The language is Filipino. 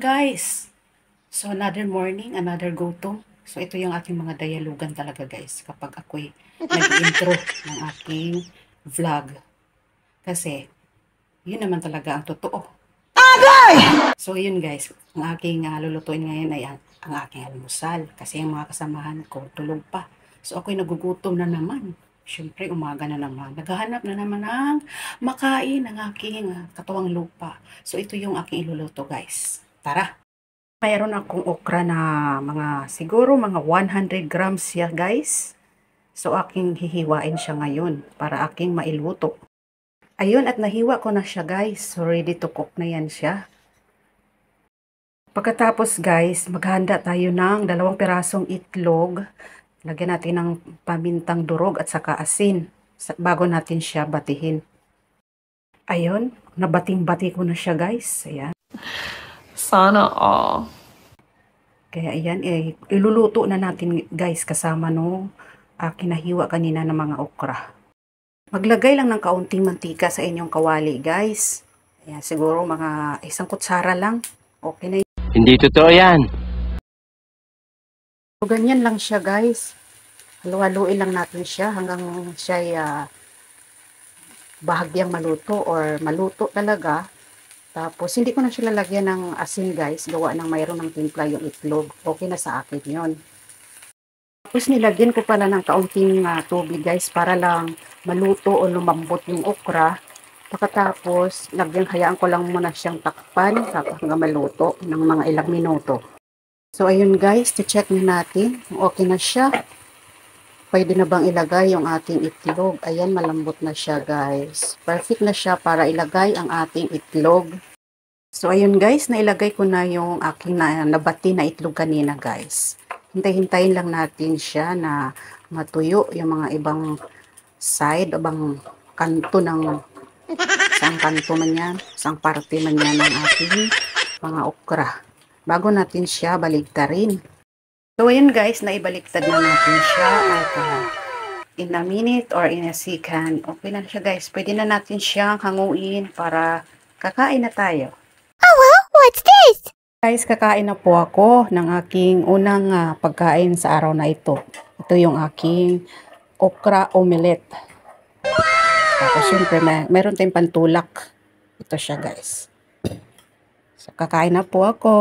guys! So another morning, another gutom. So ito yung aking mga dialogan talaga guys kapag ako'y nag-intro ng aking vlog. Kasi yun naman talaga ang totoo. Agay! So yun guys, ang aking lulutuin ngayon ay ang aking almusal. Kasi yung mga kasamahan ko tulog pa. So ako'y nagugutom na naman. Siyempre, umaga na naman. Naghahanap na naman ng makain ng aking katuwang lupa. So ito yung aking iluluto guys. Tara! Mayroon akong okra na siguro mga 100 grams siya guys. So aking hihiwain siya ngayon para aking mailuto. Ayun, at nahiwa ko na siya guys. So ready to cook na yan siya. Pagkatapos guys, maghanda tayo ng 2 pirasong itlog. Lagyan natin ng pamintang durog at saka asin bago natin siya batihin. Ayun, nabating-bati ko na siya guys. Ayan. Sana all. Kaya ayan, iluluto na natin guys kasama no kinahiwa kanina ng mga okra. Maglagay lang ng kaunting mantika sa inyong kawali guys. Ayan, siguro mga 1 kutsara lang. Okay na yun. Hindi totoo yan. So, ganyan lang siya guys. Halu-haluin lang natin siya hanggang siya bahagyang maluto or maluto talaga. Tapos, hindi ko na siya lalagyan ng asin guys. Gawa ng mayroon ng timpla yung itlog. Okay na sa akin yon. Tapos, nilagyan ko pala ng kaunting tubig guys para lang maluto o lumambot yung okra. Pagkatapos, hayaan ko lang muna siyang takpan hanggang maluto ng mga ilang minuto. So, ayun guys, to-check na natin kung okay na siya. Pwede na bang ilagay yung ating itlog? Ayan, malambot na siya guys. Perfect na siya para ilagay ang ating itlog. So, ayun guys, nailagay ko na yung aking nabati na itlog kanina guys. Hintay-hintayin lang natin siya na matuyo yung mga ibang side, ibang kanto ng isang kanto man yan, isang parte man yan ng ating mga okra. Bago natin siya baligtarin. So, ayun guys, naibaliktad na natin siya at in a minute or in a second, okay na siya guys. Pwede na natin siyang hanguin para kakain na tayo. Oh well, what's this? Guys, kakain na po ako ng aking unang pagkain sa araw na ito. Ito yung aking okra omelette. Tapos syempre, meron tayong pantulak. Ito siya guys. So, kakain na po ako.